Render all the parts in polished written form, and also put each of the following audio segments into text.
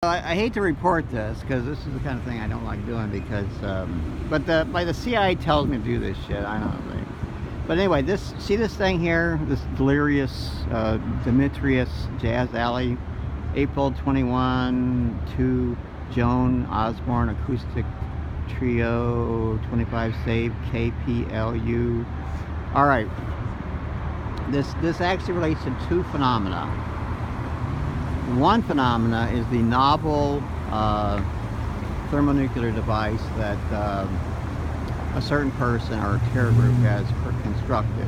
I hate to report this because this is the kind of thing I don't like doing because, but the CIA tells me to do this shit. I don't know. But anyway, see this thing here, this Delirious Demetrius Jazz Alley, April 21 to Joan Osborne Acoustic Trio 25 Save KPLU. All right, this actually relates to two phenomena. One phenomena is the novel thermonuclear device that a certain person or a terror group has constructed.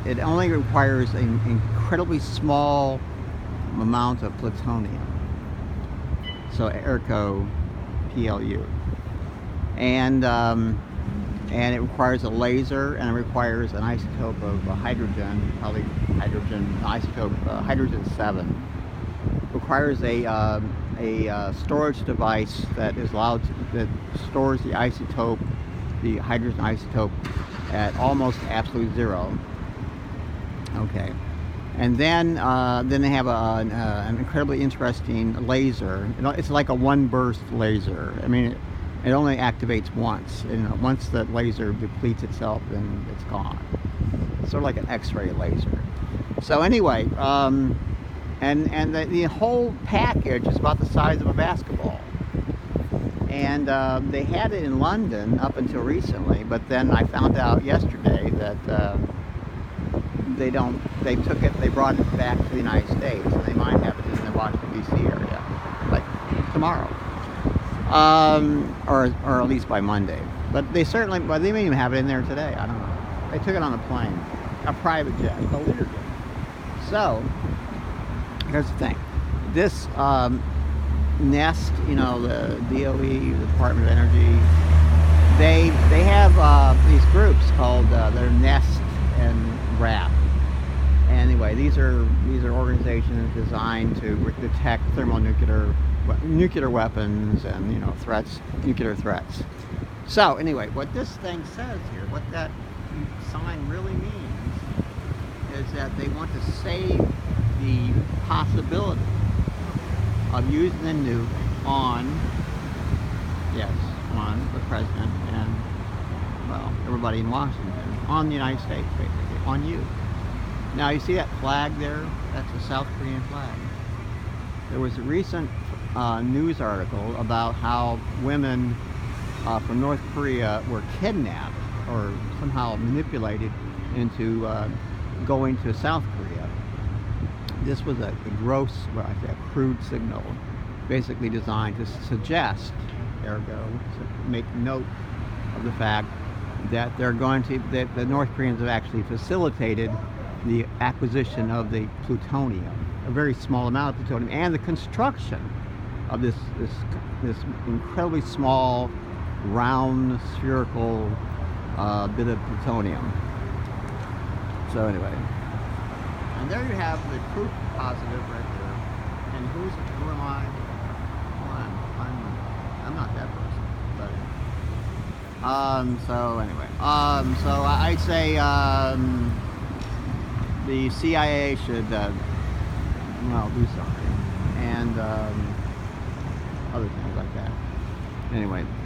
It only requires an incredibly small amount of plutonium, so ergo PLU, and it requires a laser, and it requires an isotope of hydrogen, probably hydrogen isotope hydrogen 7. Requires a storage device that is allowed that stores the isotope, the hydrogen isotope, at almost absolute zero. Okay, and then they have an incredibly interesting laser. It's like a one burst laser. I mean, it only activates once, and once the laser depletes itself, then it's gone. It's sort of like an X-ray laser. So anyway, and the whole package is about the size of a basketball. And they had it in London up until recently, but then I found out yesterday that they brought it back to the United States, and they might have it in the Washington D.C. area, like tomorrow, or at least by Monday. But they may even have it in there today. I don't know. They took it on a plane, a private jet, a Learjet. So here's the thing: this NEST, the DOE, the Department of Energy, they have these groups called they're NEST and RAP. Anyway, these are organizations designed to detect nuclear weapons and nuclear threats. So anyway, what this thing says here, what that sign really means, is that they want to save the possibility of using the nuke on the president and, well, everybody in Washington, on the United States, basically, on you. Now, you see that flag there? That's a South Korean flag. There was a recent news article about how women from North Korea were kidnapped or somehow manipulated into going to South Korea. This was a gross, a crude signal, basically designed to suggest, ergo, to make note of the fact that that the North Koreans have actually facilitated the acquisition of the plutonium, a very small amount of plutonium, and the construction of this incredibly small, round, spherical bit of plutonium. So anyway, and there you have the proof positive right there. And who am I? Well, I'm not that person. But so anyway, so I'd say the CIA should do something, and other things like that. Anyway.